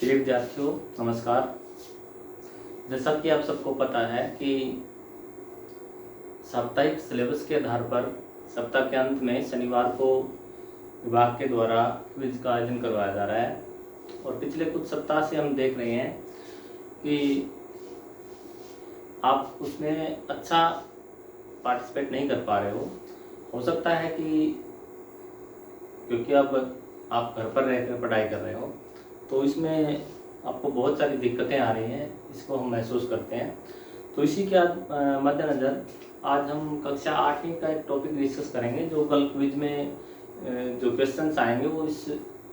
प्रिय विद्यार्थियों, नमस्कार। जैसा कि आप सबको पता है कि साप्ताहिक सिलेबस के आधार पर सप्ताह के अंत में शनिवार को विभाग के द्वारा क्विज का आयोजन करवाया जा रहा है। और पिछले कुछ सप्ताह से हम देख रहे हैं कि आप उसमें अच्छा पार्टिसिपेट नहीं कर पा रहे हो सकता है कि क्योंकि अब आप घर पर रहकर पढ़ाई कर रहे हो तो इसमें आपको बहुत सारी दिक्कतें आ रही हैं, इसको हम महसूस करते हैं। तो इसी के मद्देनज़र आज हम कक्षा 8वीं का एक टॉपिक डिस्कस करेंगे। जो कल क्विज में जो क्वेश्चंस आएंगे वो इस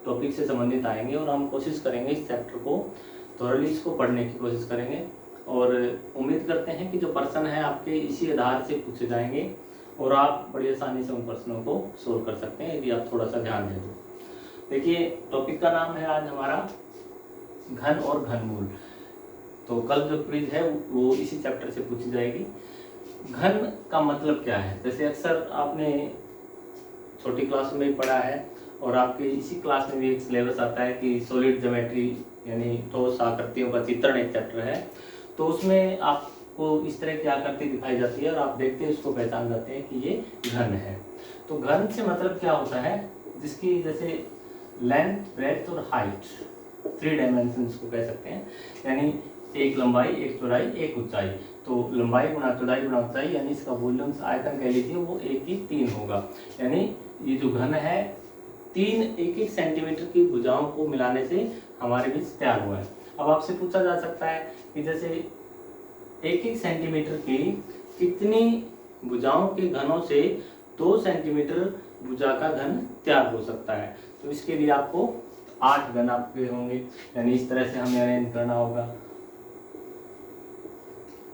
टॉपिक से संबंधित आएंगे और हम कोशिश करेंगे इस चैप्टर को थोरली इसको पढ़ने की कोशिश करेंगे और उम्मीद करते हैं कि जो प्रश्न है आपके इसी आधार से पूछे जाएंगे और आप बड़ी आसानी से उन प्रश्नों को सोल्व कर सकते हैं यदि आप थोड़ा सा ध्यान दें तो। देखिए, टॉपिक का नाम है आज हमारा घन और घनमूल। तो कल जो क्विज है वो इसी चैप्टर से पूछी जाएगी। घन का मतलब क्या है? जैसे अक्सर आपने छोटी क्लास में भी पढ़ा है और आपके इसी क्लास में भी एक सिलेबस आता है कि सॉलिड ज्योमेट्री यानी ठोस आकृतियों का चित्रण एक चैप्टर है। तो उसमें आपको इस तरह की आकृति दिखाई जाती है और आप देखते हैं उसको पहचान जाते हैं कि ये घन है। तो घन से मतलब क्या होता है? जिसकी जैसे लेंथ, ब्रेड्थ और हाइट 3 डायमेंशंस को कह सकते हैं, यानी एक लंबाई, एक चौड़ाई, एक ऊंचाई। तो लंबाई गुणा चौड़ाई गुणा ऊंचाई यानी इसका वॉल्यूम आयतन कह लीजिए वो 1 की 3 होगा। यानी ये जो घन है 3 1-1 सेंटीमीटर की भुजाओं को मिलाने से हमारे बीच तैयार हुआ है। अब आपसे पूछा जा सकता है कि जैसे 1-1 सेंटीमीटर की कितनी भुजाओं के घनों से 2 सेंटीमीटर भुजा का घन तैयार हो सकता है। तो इसके लिए आपको 8 घन आपके होंगे, यानी इस तरह से हमें अरेंज करना होगा।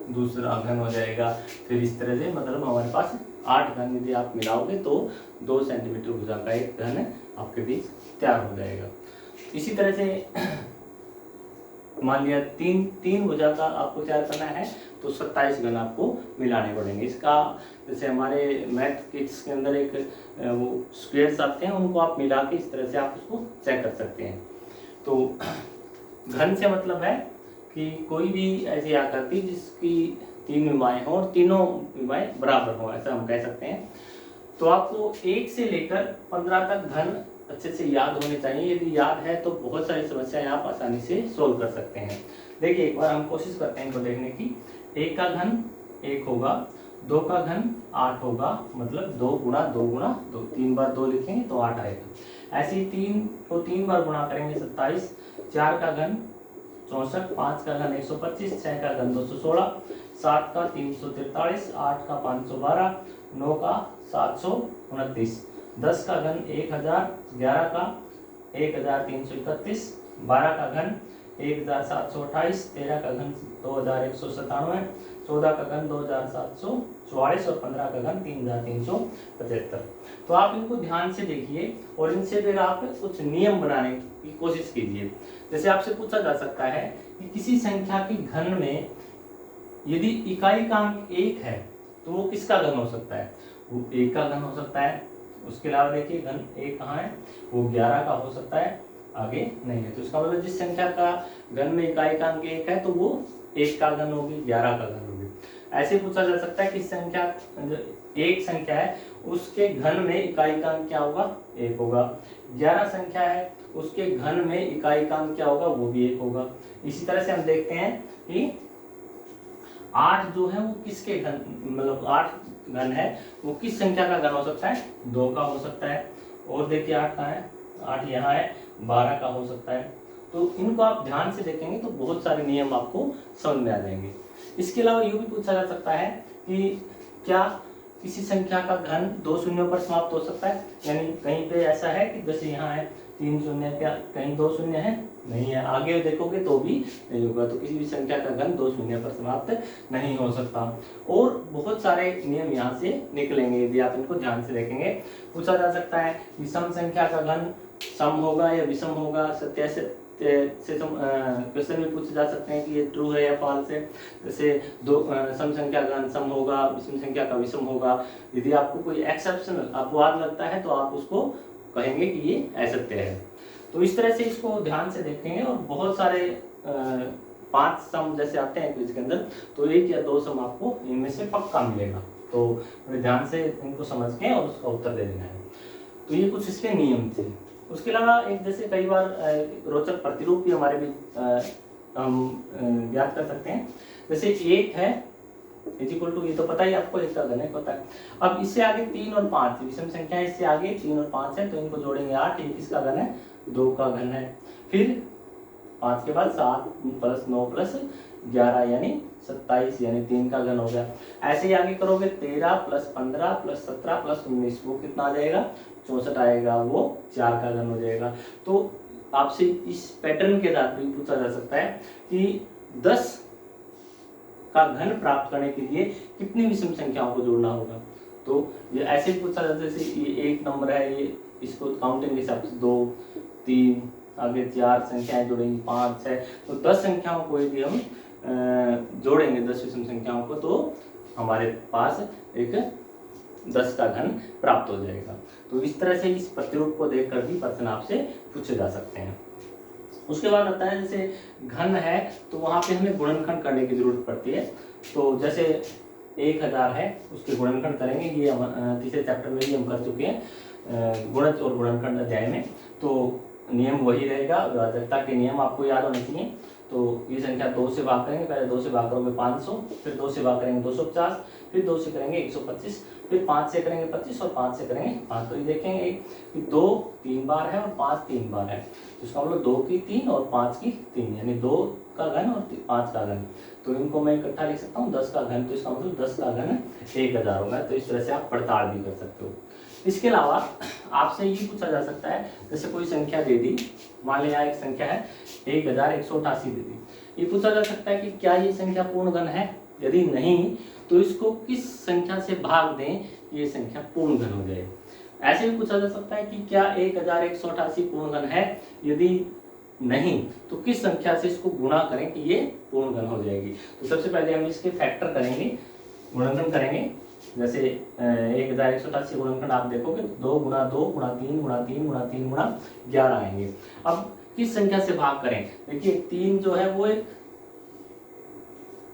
दूसरा घन हो जाएगा, फिर इस तरह से मतलब हमारे पास 8 घन यदि आप मिलाओगे तो 2 सेंटीमीटर भुजा का एक घन आपके बीच तैयार हो जाएगा। इसी तरह से मान लिया 3 भुजा का आपको तैयार करना है तो 27 घन आपको मिलाने पड़ेंगे। इसका जैसे हमारे मैथ किट्स के अंदर एक वो स्क्वायर्स आते हैं, उनको आप मिला के इस तरह से आप उसको चेक कर सकते हैं। तो घन से मतलब है कि कोई भी ऐसी आकृति जिसकी 3 विमाएँ हों और तीनों विमाएँ बराबर हों, ऐसा हम कह सकते हैं। तो आपको 1 से लेकर 15 तक घन अच्छे से याद होने चाहिए। यदि याद है तो बहुत सारी समस्याएं आप आसानी से सोल्व कर सकते हैं। देखिए, एक बार हम कोशिश करते हैं इनको देखने की। 1 का घन 1 होगा, 2 का घन 8 होगा, मतलब 2 गुणा 2 गुणा 2, 3 बार 2 लिखेंगे तो 8 आएगा। ऐसे ही 3 को 3 बार गुणा करेंगे 27, 4 का घन 64, 5 का घन 125, 6 का घन 216, 7 का 343, 8 का 512, 9 का 729, 10 का घन 1000, 11 का 1331, 12 का घन 1728, 13 का घन 2197, 14 का घन 2744 और 15 का घन 3375। तो आप इनको ध्यान से देखिए और इनसे फिर आप कुछ नियम बनाने की कोशिश कीजिए। जैसे आपसे पूछा जा सकता है कि किसी संख्या की घन में यदि इकाई का अंक 1 है तो वो किसका घन हो सकता है? वो 1 का घन हो सकता है। उसके अलावा देखिए घन 1 कहाँ है? वो 11 का हो सकता है, आगे नहीं है। तो इसका मतलब जिस संख्या का घन में इकाई का अंक 1 है तो वो 1 का घन होगी, 11 का घन होगी। ऐसे पूछा जा सकता है कि संख्या एक संख्या है उसके घन में इकाई का अंक क्या होगा? 1 होगा। 11 संख्या है उसके घन में इकाई का अंक क्या होगा? वो भी 1 होगा। इसी तरह से हम देखते हैं कि 8 जो है वो किसके घन, मतलब 8 घन है वो किस संख्या का घन हो सकता है? 2 का हो सकता है। और देखिए 8 कहाँ है? 8 यहाँ है, 12 का हो सकता है। तो इनको आप ध्यान से देखेंगे तो बहुत सारे नियम आपको समझ में आ जाएंगे। इसके अलावा ये भी पूछा जा सकता है कि क्या किसी संख्या का घन 2 शून्यों पर समाप्त हो सकता है? यानी कहीं पे ऐसा है कि जैसे यहाँ है 3 शून्य, क्या कहीं 2 शून्य है? नहीं है। आगे देखोगे तो भी नहीं होगा। तो किसी भी संख्या का घन 2 शून्य पर समाप्त नहीं हो सकता। और बहुत सारे नियम यहाँ से निकलेंगे यदि आप इनको ध्यान से देखेंगे। पूछा जा सकता है कि सम संख्या का घन सम होगा या विषम होगा? सत्यासत्य से क्वेश्चन भी पूछे जा सकते हैं कि ये ट्रू है या फॉल्स है। जैसे सम संख्या का घन सम होगा, विषम संख्या का विषम होगा। यदि आपको कोई एक्सेप्शनल अपवाद लगता है तो आप उसको कहेंगे कि ये असत्य है। तो इस तरह से इसको ध्यान से देखेंगे और बहुत सारे 5 सम जैसे आते हैं क्विज के अंदर, तो 1 या 2 सम आपको इनमें से पक्का मिलेगा। तो ध्यान से इनको समझ के और उसका उत्तर दे देना है। तो ये कुछ इसके नियम थे। उसके अलावा एक जैसे कई बार रोचक प्रतिरूप भी हमारे भी हम ज्ञात कर सकते हैं। जैसे 1 है इज इक्वल टू, ये तो पता ही आपको, एक का घन है पता है। अब इससे आगे 3 और 5 विषम संख्या, इससे आगे 3 और 5 है तो इनको जोड़ेंगे 8, ये किसका घन है? 2 का घन है। फिर 5 के बाद 7 + 9 + 11 यानी 27 यानी 3 का घन हो गया। ऐसे ही आगे करोगे 13 + 15 + 17 + 19, वो कितना आ जाएगा? 64 आएगा, वो 4 का घन हो जाएगा। तो आपसे इस पैटर्न के आधार पर पूछा जा सकता है कि 10 का घन प्राप्त करने के लिए कितनी विषम संख्याओं को जोड़ना होगा। तो ये ऐसे पूछा जाता है, जैसे ये 1 नंबर है, ये इसको काउंटिंग के हिसाब से 2 3 आगे 4 संख्याएं जोड़ेंगी, 5 है, तो 10 संख्याओं को यदि हम जोड़ेंगे 10 विषम संख्याओं को, तो हमारे पास एक 10 का घन प्राप्त हो जाएगा। तो इस तरह से इस प्रतिरूप को देखकर भी प्रश्न आपसे पूछे जा सकते हैं। उसके बाद आता है जैसे घन है तो वहाँ पे हमें गुणनखंड करने की जरूरत पड़ती है। तो जैसे 1000 है उसके गुणनखंड करेंगे, ये हम तीसरे चैप्टर में भी हम कर चुके हैं गुणज और गुणनखंड अध्याय में। तो नियम वही रहेगा, अभाज्यता के नियम आपको याद होने चाहिए। तो ये संख्या 2 से भाग करेंगे, पहले 2 से भाग करोगे 500, फिर 2 से भाग करेंगे 250, फिर 2 से करेंगे 125, फिर 5 से करेंगे 25 और 5 से करेंगे 5। तो ये देखेंगे कि 2 3 बार है और 5 3 बार है, तो इसका मतलब 2 की 3 और 5 की 3 यानी 2 का घन और 5 का घन। तो इनको मैं इकट्ठा लिख सकता हूँ 10 का घन, तो इसका मतलब 10 का घन 1000 होगा। तो इस तरह से आप पड़ताल भी कर सकते हो। इसके अलावा आपसे ये पूछा जा सकता है, जैसे कोई संख्या दे दी, मान लिया एक संख्या है 1188 दे दी, ये पूछा जा सकता है कि क्या ये संख्या पूर्ण घन है? यदि नहीं तो इसको किस संख्या से भाग दें ये संख्या पूर्ण घन हो जाए। ऐसे भी पूछा जा सकता है कि क्या 1188 पूर्ण घन है? यदि नहीं तो किस संख्या से इसको गुणा करें कि ये पूर्ण घन हो जाएगी। तो सबसे पहले हम इसके फैक्टर करेंगे, गुणनखंड करेंगे। जैसे 1188 गुणनखंड आप देखोगे 2 × 2 × 3 × 3 × 3 × 11 आएंगे। अब किस संख्या से भाग करें? देखिए 3 जो है वो एक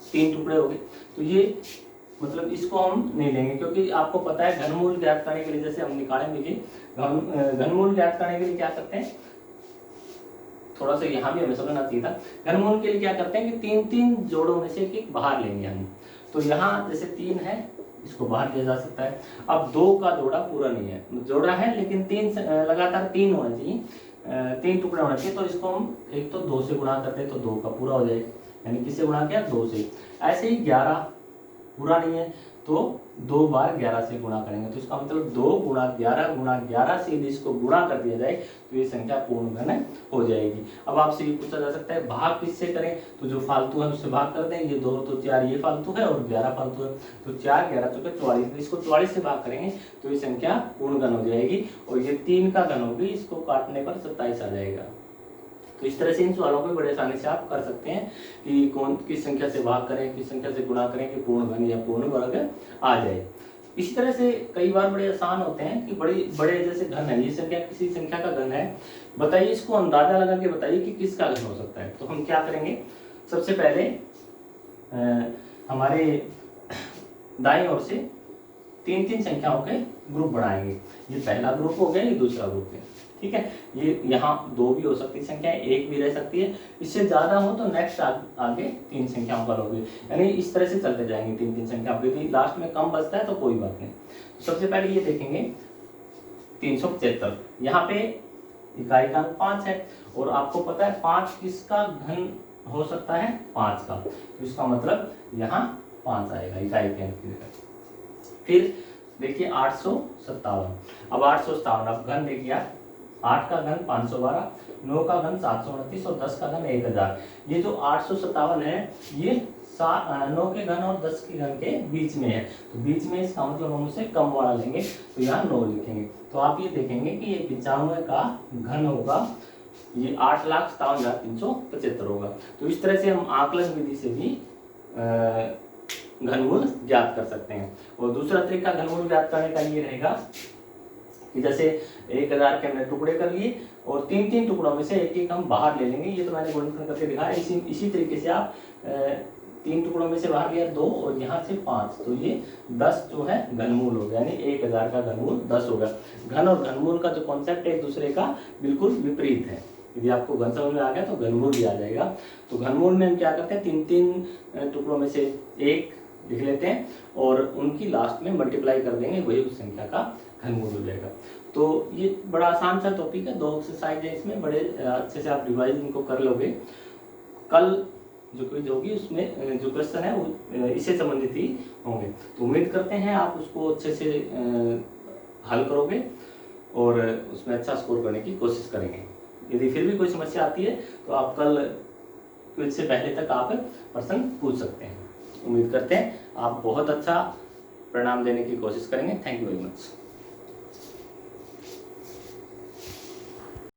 3 टुकड़े हो गए, तो ये मतलब इसको हम नहीं लेंगे, क्योंकि आपको पता है घनमूल ज्ञात करने के लिए, जैसे हम निकालेंगे कि घनमूल ज्ञात करने के लिए क्या करते हैं, थोड़ा सा यहाँ भी हमें समझना चाहिए था। घनमूल के लिए क्या करते हैं कि 3 जोड़ों में से एक बाहर लेंगे हम। तो यहाँ जैसे 3 है, इसको बाहर लिया जा सकता है। अब 2 का जोड़ा पूरा नहीं है, जोड़ा है लेकिन 3 लगातार 3 होना चाहिए, 3 टुकड़े होना चाहिए। तो इसको हम एक तो 2 से गुणा करते हैं तो 2 का पूरा हो जाए, यानी किससे गुणा किया? 2 से। ऐसे ही 11 पूरा नहीं है तो 2 बार 11 से गुणा करेंगे, तो इसका मतलब 2 × 11 × 11 से यदि इसको गुणा कर दिया जाए तो ये संख्या पूर्ण घन हो जाएगी। अब आपसे ये पूछा जा सकता है भाग किससे करें? तो जो फालतू है उससे भाग कर दें, ये 2 तो 4 ये फालतू है और 11 फालतू है, तो 4 11 चौके 44, इसको 44 से भाग करेंगे तो ये संख्या पूर्ण घन हो जाएगी। और ये 3 का घन होगी, इसको काटने पर 27 आ जाएगा। तो इस तरह से इन सवालों को बड़े आसानी से आप कर सकते हैं कि कौन किस संख्या से भाग करें, किस संख्या से गुणा करें कि पूर्ण घन या पूर्ण वर्ग आ जाए। इसी तरह से कई बार बड़े आसान होते हैं कि बड़े जैसे घन है, ये संख्या किसी संख्या का घन है, बताइए इसको अंदाजा लगा के बताइए कि किसका घन हो सकता है। तो हम क्या करेंगे, सबसे पहले हमारे दाईं ओर से 3 संख्याओं के ग्रुप बनाएंगे। ये पहला ग्रुप हो गया, ये दूसरा ग्रुप है, ठीक है। ये यहाँ 2 भी हो सकती है संख्या, 1 भी रह सकती है, इससे ज्यादा हो तो नेक्स्ट आगे 3 संख्याओं का लोगे, यानी इस तरह से चलते जाएंगे 3 संख्याओं के। यदि लास्ट में कम बचता है तो कोई बात नहीं। तो सबसे पहले ये देखेंगे 375, यहाँ पे इकाई का अंक 5 है और आपको पता है 5 किसका घन हो सकता है? 5 का, तो इसका मतलब यहाँ 5 आएगा इकाई के अंक की जगह। फिर देखिए 857, अब 857 अब घन देखिए 8 का घन 512, 9 का घन 729 और 10 का घन 1000। ये जो 857 है ये 9 के घन और 10 के घन के बीच में है, तो बीच में इसका मतलब हम उसे कम वाला लेंगे, तो यहाँ 9 लिखेंगे। तो आप ये देखेंगे कि ये 95 का घन होगा, ये 8,57,375 होगा। तो इस तरह से हम आकलन विधि से भी घनमूल ज्ञात कर सकते हैं। और दूसरा तरीका घनमूल ज्ञात करने का ये रहेगा कि जैसे 1000 के हमने टुकड़े कर लिए और 3-3 टुकड़ों में से एक हम बाहर ले लेंगे। ये तो मैंने गुणनखंड करके दिखाया। इसी तरीके से आप 3 टुकड़ों में से बाहर लिया 2 और यहाँ से 5, तो ये 10 जो है घनमूल हो गया, यानी 1000 का घनमूल 10 होगा। घन और घनमूल का जो कॉन्सेप्ट है एक दूसरे का बिल्कुल विपरीत है। यदि आपको घन समझ में आ गया तो घनमूल भी आ जाएगा। तो घनमूल में हम क्या करते हैं, 3-3 टुकड़ों में से एक लिख लेते हैं और उनकी लास्ट में मल्टीप्लाई कर देंगे, वही उस संख्या का घनमूल हो जाएगा। तो ये बड़ा आसान सा टॉपिक है, 2 एक्सरसाइज है इसमें, बड़े अच्छे से आप रिवाइज इनको कर लोगे। कल जो क्विज होगी उसमें जो क्वेश्चन है वो इससे संबंधित ही होंगे। तो उम्मीद करते हैं आप उसको अच्छे से हल करोगे और उसमें अच्छा स्कोर करने की कोशिश करेंगे। यदि फिर भी कोई समस्या आती है तो आप कल क्विज से पहले तक आप प्रश्न पूछ सकते हैं। उम्मीद करते हैं आप बहुत अच्छा परिणाम देने की कोशिश करेंगे। Thank you very much.